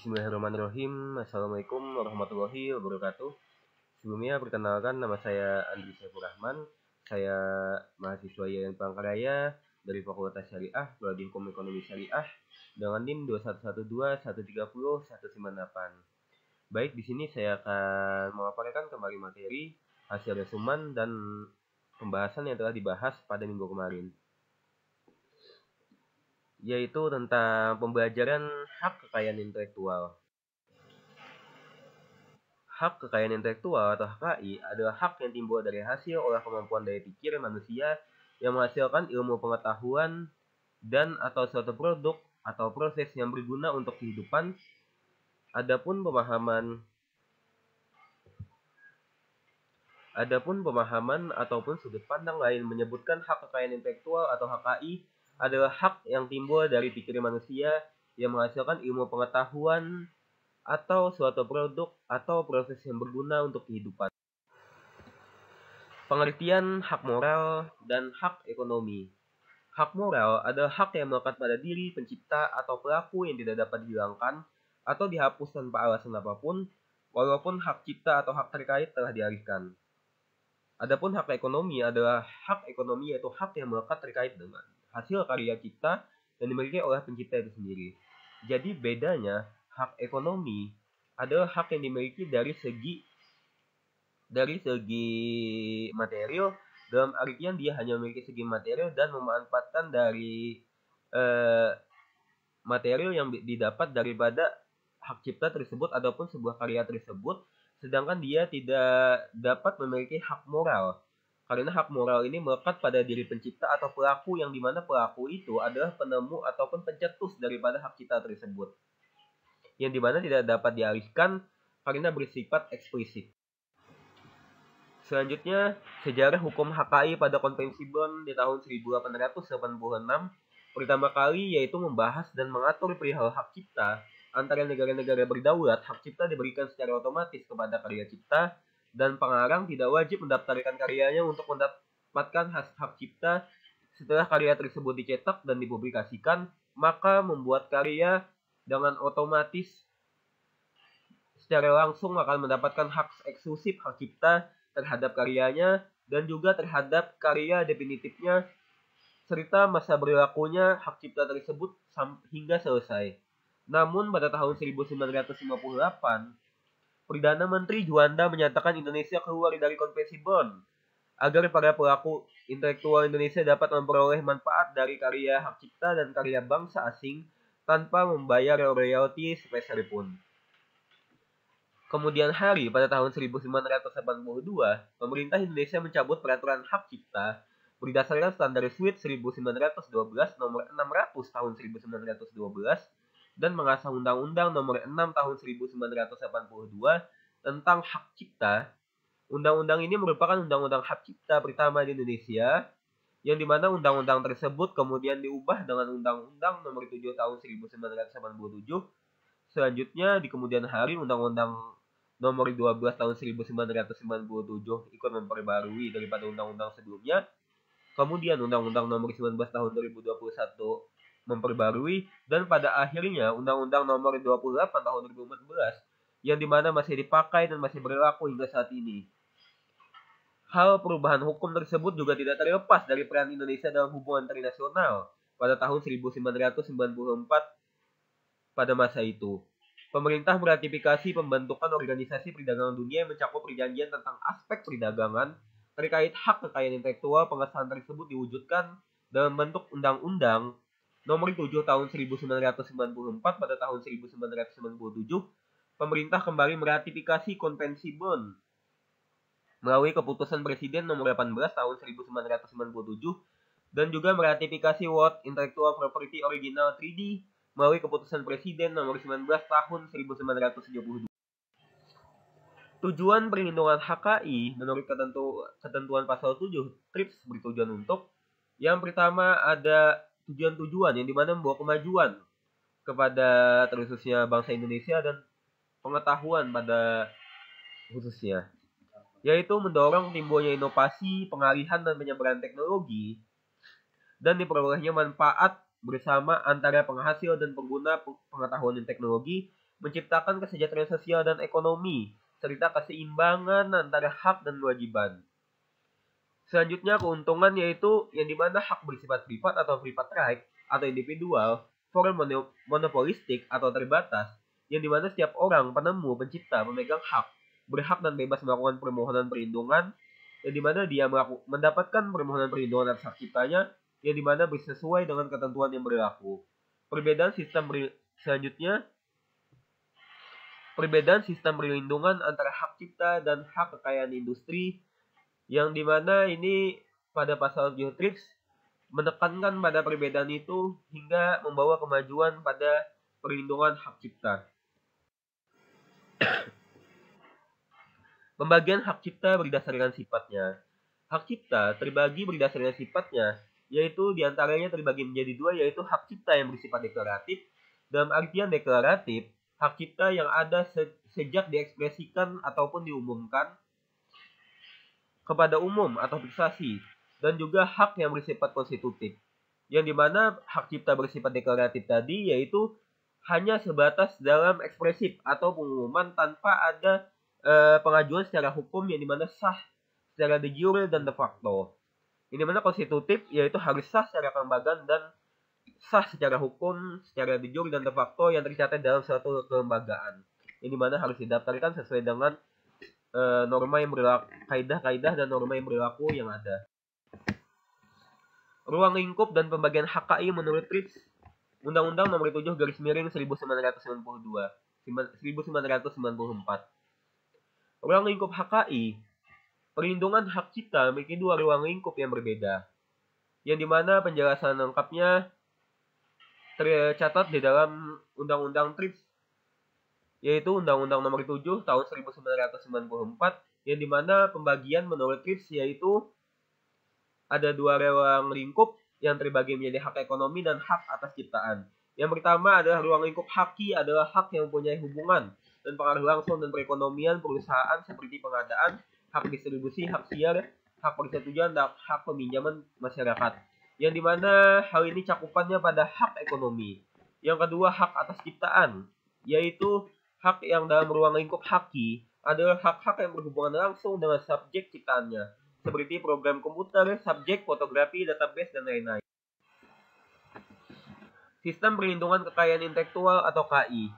Bismillahirrahmanirrahim. Assalamualaikum warahmatullahi wabarakatuh. Sebelumnya perkenalkan, nama saya Andri Saiful Rahman. Saya mahasiswa Yayan Palangkaraya dari Fakultas Syariah, Prodi Hukum Ekonomi Syariah dengan NIM 2112130198. Baik, di sini saya akan memaparkan kembali materi, hasil resumen dan pembahasan yang telah dibahas pada minggu kemarin, yaitu tentang pembelajaran hak kekayaan intelektual. Hak kekayaan intelektual atau HKI adalah hak yang timbul dari hasil olah kemampuan daya pikir manusia yang menghasilkan ilmu pengetahuan dan atau suatu produk atau proses yang berguna untuk kehidupan. Adapun pemahaman ataupun sudut pandang lain menyebutkan hak kekayaan intelektual atau HKI adalah hak yang timbul dari pikir manusia yang menghasilkan ilmu pengetahuan atau suatu produk atau proses yang berguna untuk kehidupan. Pengertian hak moral dan hak ekonomi. Hak moral adalah hak yang melekat pada diri pencipta atau pelaku yang tidak dapat dihilangkan atau dihapus tanpa alasan apapun, walaupun hak cipta atau hak terkait telah dialihkan. Adapun hak ekonomi adalah hak ekonomi, yaitu hak yang melekat terkait dengan hasil karya cipta yang dimiliki oleh pencipta itu sendiri. Jadi bedanya, hak ekonomi adalah hak yang dimiliki dari segi material, dalam artian dia hanya memiliki segi material dan memanfaatkan dari material yang didapat daripada hak cipta tersebut ataupun sebuah karya tersebut, sedangkan dia tidak dapat memiliki hak moral. Karena hak moral ini melekat pada diri pencipta atau pelaku, yang dimana pelaku itu adalah penemu ataupun pencetus daripada hak cipta tersebut, yang dimana tidak dapat dialihkan karena bersifat eksplisit. Selanjutnya, sejarah hukum HKI pada Konvensi Bonn di tahun 1886 pertama kali yaitu membahas dan mengatur perihal hak cipta. Antara negara-negara berdaulat, hak cipta diberikan secara otomatis kepada karya cipta, dan pengarang tidak wajib mendaftarkan karyanya untuk mendapatkan hak cipta. Setelah karya tersebut dicetak dan dipublikasikan, maka membuat karya dengan otomatis secara langsung akan mendapatkan hak eksklusif hak cipta terhadap karyanya dan juga terhadap karya definitifnya, serta masa berlakunya hak cipta tersebut hingga selesai. Namun pada tahun 1958, Perdana Menteri Juanda menyatakan Indonesia keluar dari Konvensi Bonn agar para pelaku intelektual Indonesia dapat memperoleh manfaat dari karya hak cipta dan karya bangsa asing tanpa membayar royalti sepeserpun. Kemudian hari, pada tahun 1982, pemerintah Indonesia mencabut peraturan hak cipta berdasarkan standar Suite 1912 nomor 600 tahun 1912 dan mengasah Undang-Undang nomor 6 tahun 1982 tentang hak cipta. Undang-undang ini merupakan undang-undang hak cipta pertama di Indonesia, yang dimana undang-undang tersebut kemudian diubah dengan Undang-Undang nomor 7 tahun 1987. Selanjutnya, di kemudian hari, Undang-Undang nomor 12 tahun 1997 ikut memperbarui daripada undang-undang sebelumnya. Kemudian Undang-Undang nomor 19 tahun 2021 memperbarui, dan pada akhirnya Undang-Undang nomor 28 tahun 2014 yang dimana masih dipakai dan masih berlaku hingga saat ini. Hal perubahan hukum tersebut juga tidak terlepas dari peran Indonesia dalam hubungan internasional pada tahun 1994. Pada masa itu, pemerintah meratifikasi pembentukan Organisasi Perdagangan Dunia yang mencakup perjanjian tentang aspek perdagangan terkait hak kekayaan intelektual. Pengesahan tersebut diwujudkan dalam bentuk Undang-Undang nomor 7 tahun 1994. Pada tahun 1997, pemerintah kembali meratifikasi Konvensi Bonn melalui keputusan Presiden nomor 18 tahun 1997 dan juga meratifikasi World Intellectual Property Original Treaty melalui keputusan Presiden nomor 19 tahun 1972. Tujuan perlindungan HKI menurut ketentuan pasal 7 TRIPS bertujuan untuk: yang pertama, ada tujuan-tujuan yang dimana membawa kemajuan kepada terkhususnya bangsa Indonesia dan pengetahuan pada khususnya, yaitu mendorong timbulnya inovasi, pengalihan dan penyebaran teknologi, dan diperolehnya manfaat bersama antara penghasil dan pengguna pengetahuan dan teknologi, menciptakan kesejahteraan sosial dan ekonomi, serta keseimbangan antara hak dan kewajiban. Selanjutnya keuntungan yaitu yang dimana hak bersifat privat atau private right atau individual, form monopolistik atau terbatas, yang dimana setiap orang, penemu, pencipta, pemegang hak, berhak dan bebas melakukan permohonan perlindungan, yang dimana dia mendapatkan permohonan perlindungan atas hak ciptanya, yang dimana sesuai dengan ketentuan yang berlaku. Selanjutnya, perbedaan sistem perlindungan antara hak cipta dan hak kekayaan industri, yang dimana ini pada pasal Geotrips menekankan pada perbedaan itu hingga membawa kemajuan pada perlindungan hak cipta. Pembagian hak cipta berdasarkan sifatnya. Hak cipta terbagi berdasarkan sifatnya, yaitu diantaranya terbagi menjadi dua, yaitu hak cipta yang bersifat deklaratif. Dalam artian deklaratif, hak cipta yang ada sejak diekspresikan ataupun diumumkan kepada umum atau privasi, dan juga hak yang bersifat konstitutif, yang dimana hak cipta bersifat deklaratif tadi yaitu hanya sebatas dalam ekspresif atau pengumuman tanpa ada pengajuan secara hukum, yang dimana sah secara de jure dan de facto. Yang dimana konstitutif yaitu harus sah secara kelembagaan dan sah secara hukum, secara de jure dan de facto yang tercatat dalam suatu kelembagaan, yang dimana harus didaftarkan sesuai dengan norma yang berlaku, kaidah-kaidah dan norma yang berlaku yang ada. Ruang lingkup dan pembagian HKI menurut TRIPS Undang-Undang Nomor 7/1992 Ruang lingkup HKI, perlindungan hak cipta memiliki dua ruang lingkup yang berbeda, yang dimana penjelasan lengkapnya tercatat di dalam Undang-Undang TRIPS, yaitu Undang-Undang Nomor 7 tahun 1994, yang dimana pembagian menurut TRIPS yaitu ada dua ruang lingkup yang terbagi menjadi hak ekonomi dan hak atas ciptaan. Yang pertama adalah ruang lingkup haki, adalah hak yang mempunyai hubungan dan pengaruh langsung dan perekonomian perusahaan seperti pengadaan, hak distribusi, hak siar, hak persetujuan, dan hak peminjaman masyarakat. Yang dimana hal ini cakupannya pada hak ekonomi. Yang kedua hak atas ciptaan, yaitu hak yang dalam ruang lingkup haki adalah hak-hak yang berhubungan langsung dengan subjek ciptaannya, seperti program komputer, subjek, fotografi, database, dan lain-lain. Sistem perlindungan kekayaan intelektual atau KI.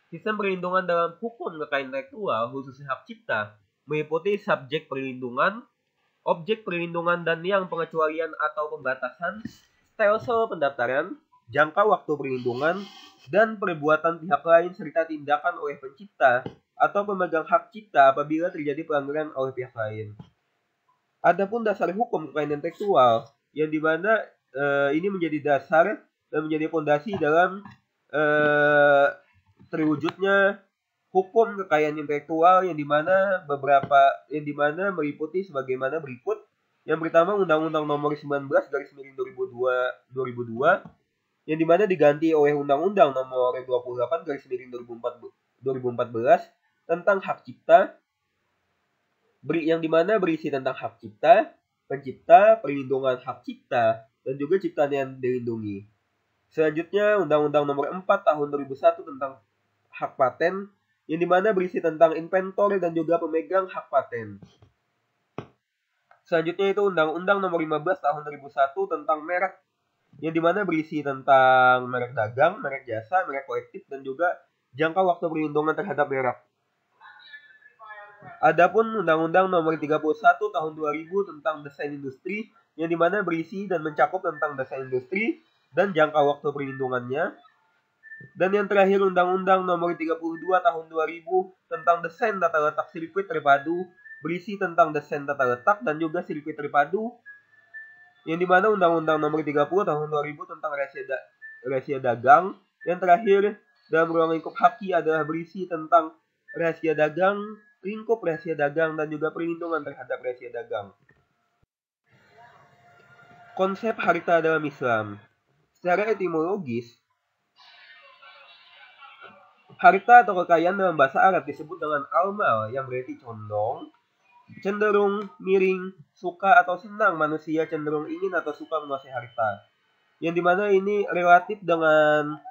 Sistem perlindungan dalam hukum kekayaan intelektual, khususnya hak cipta, meliputi subjek perlindungan, objek perlindungan, dan yang pengecualian atau pembatasan, stelsel pendaftaran, jangka waktu perlindungan, dan perbuatan pihak lain serta tindakan oleh pencipta atau pemegang hak cipta apabila terjadi pelanggaran oleh pihak lain. Adapun dasar hukum kekayaan intelektual, yang dimana ini menjadi dasar dan menjadi fondasi dalam terwujudnya hukum kekayaan intelektual, yang dimana meliputi sebagaimana berikut. Yang pertama Undang-Undang Nomor 19/2002, yang dimana diganti oleh Undang-Undang Nomor 28/2014 tentang hak cipta, yang dimana berisi tentang hak cipta, pencipta, perlindungan hak cipta, dan juga ciptaan yang dilindungi. Selanjutnya Undang-Undang Nomor 4 Tahun 2001 tentang hak paten, yang dimana berisi tentang inventor dan juga pemegang hak paten. Selanjutnya itu Undang-Undang Nomor 15 Tahun 2001 tentang merek, yang dimana berisi tentang merek dagang, merek jasa, merek kolektif, dan juga jangka waktu perlindungan terhadap merek. Adapun Undang-Undang Nomor 31 Tahun 2000 tentang desain industri, yang dimana berisi dan mencakup tentang desain industri dan jangka waktu perlindungannya. Dan yang terakhir Undang-Undang Nomor 32 Tahun 2000 tentang desain tata letak sirkuit terpadu, berisi tentang desain tata letak dan juga sirkuit terpadu. Yang dimana Undang-Undang Nomor 30 Tahun 2000 tentang rahasia dagang. Yang terakhir dalam ruang lingkup haki adalah berisi tentang rahasia dagang, lingkup rahasia dagang, dan juga perlindungan terhadap rahasia dagang. Konsep harta dalam Islam. Secara etimologis, harta atau kekayaan dalam bahasa Arab disebut dengan al-mal, yang berarti condong, cenderung, miring, suka atau senang. Manusia cenderung ingin atau suka menguasai harta, yang dimana ini relatif dengan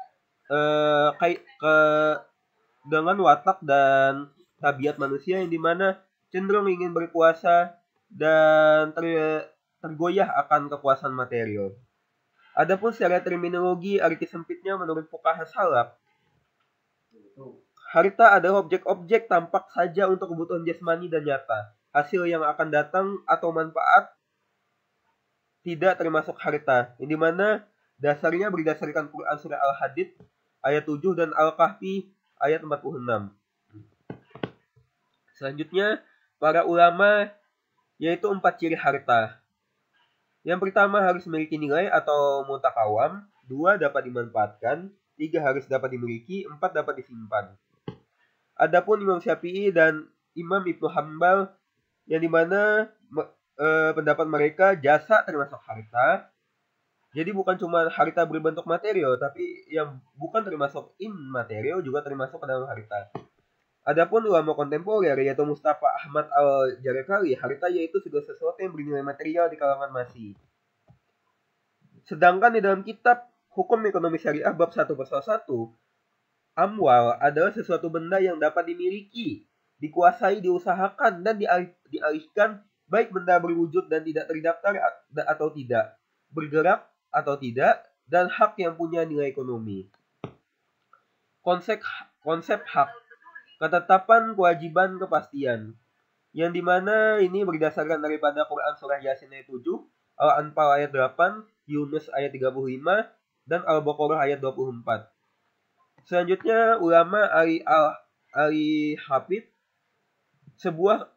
dengan watak dan tabiat manusia yang dimana cenderung ingin berkuasa dan tergoyah akan kekuasaan material. Adapun secara terminologi, arti sempitnya menurut Fuqaha Salaf, harta adalah objek-objek tampak saja untuk kebutuhan jasmani dan nyata. Hasil yang akan datang atau manfaat tidak termasuk harta, yang dimana dasarnya berdasarkan Quran surah Al-Hadid ayat 7 dan Al-Kahfi ayat 46. Selanjutnya, para ulama yaitu 4 ciri harta. Yang pertama harus memiliki nilai atau mutakawam, 2 dapat dimanfaatkan, 3 harus dapat dimiliki, 4 dapat disimpan. Adapun Imam Syafi'i dan Imam Ibnu Hanbal yang dimana pendapat mereka jasa termasuk harta. Jadi bukan cuma harta berbentuk material, tapi yang bukan termasuk immaterial juga termasuk ke dalam harta. Adapun ulama kontemporer yaitu Mustafa Ahmad Al-Jarakali, harta yaitu segala sesuatu yang bernilai material di kalangan masih. Sedangkan di dalam kitab Hukum Ekonomi Syariah bab 1 pasal 1, amwal adalah sesuatu benda yang dapat dimiliki, dikuasai, diusahakan, dan dialihkan, baik benda berwujud dan tidak terdaftar atau tidak, bergerak atau tidak, dan hak yang punya nilai ekonomi. Konsep hak, ketetapan, kewajiban, kepastian, yang dimana ini berdasarkan daripada Quran surah Yasin ayat 7, Al-Anfal ayat 8, Yunus ayat 35, dan Al-Baqarah ayat 24. Selanjutnya ulama Ali Hafid, sebuah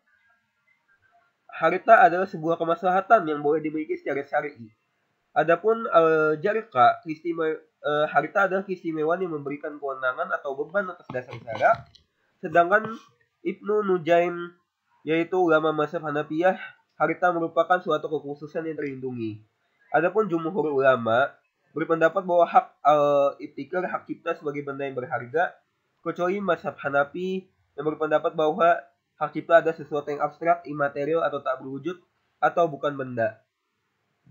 harta adalah sebuah kemaslahatan yang boleh dimiliki secara syar'i. Adapun Al-Jarqa, harta adalah keistimewaan yang memberikan kewenangan atau beban atas dasar syarak. Sedangkan Ibnu Nujaim yaitu ulama mazhab Hanafiyah, harta merupakan suatu kekhususan yang terlindungi. Adapun jumhur ulama berpendapat bahwa hak al-ibtikar, hak cipta sebagai benda yang berharga, kecuali mazhab Hanafi yang berpendapat bahwa hak cipta adalah sesuatu yang abstrak, imaterial atau tak berwujud atau bukan benda.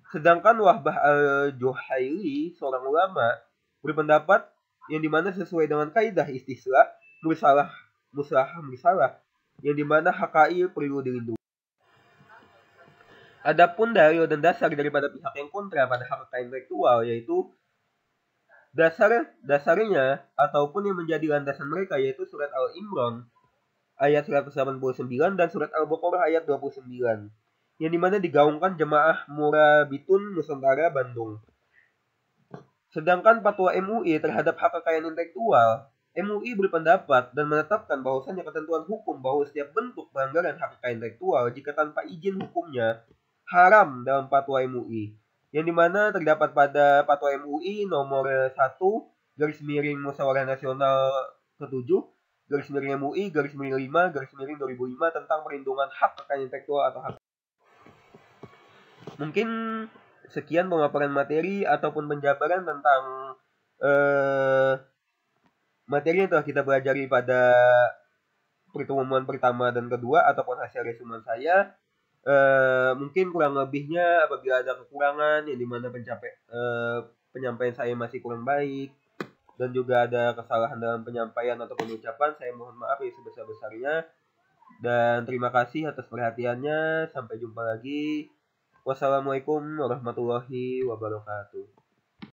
Sedangkan Wahbah al-Juhaili, seorang ulama, berpendapat yang dimana sesuai dengan kaidah istislah, musalah, yang dimana HKI perlu dilindungi. Adapun dalil dan dasar daripada pihak yang kontra pada hak kekayaan intelektual yaitu dasarnya ataupun yang menjadi landasan mereka yaitu surat Al-Imran ayat 189 dan surat Al-Baqarah ayat 29 yang dimana digaungkan jemaah Murabitun Nusantara Bandung. Sedangkan fatwa MUI terhadap hak kekayaan intelektual, MUI berpendapat dan menetapkan bahwasannya ketentuan hukum bahwa setiap bentuk pelanggaran hak kekayaan intelektual jika tanpa izin hukumnya haram dalam fatwa MUI, yang dimana terdapat pada fatwa MUI nomor 1 /Musyawarah Nasional ke-7 /MUI /5 tentang perlindungan hak kekayaan intelektual atau hak. Mungkin sekian pemaparan materi ataupun penjabaran tentang materi yang telah kita pelajari pada pertemuan pertama dan kedua ataupun hasil resumen saya. Mungkin kurang lebihnya apabila ada kekurangan yang dimana penyampaian saya masih kurang baik dan juga ada kesalahan dalam penyampaian atau pengucapan, saya mohon maaf yang sebesar-besarnya dan terima kasih atas perhatiannya. Sampai jumpa lagi. Wassalamualaikum warahmatullahi wabarakatuh.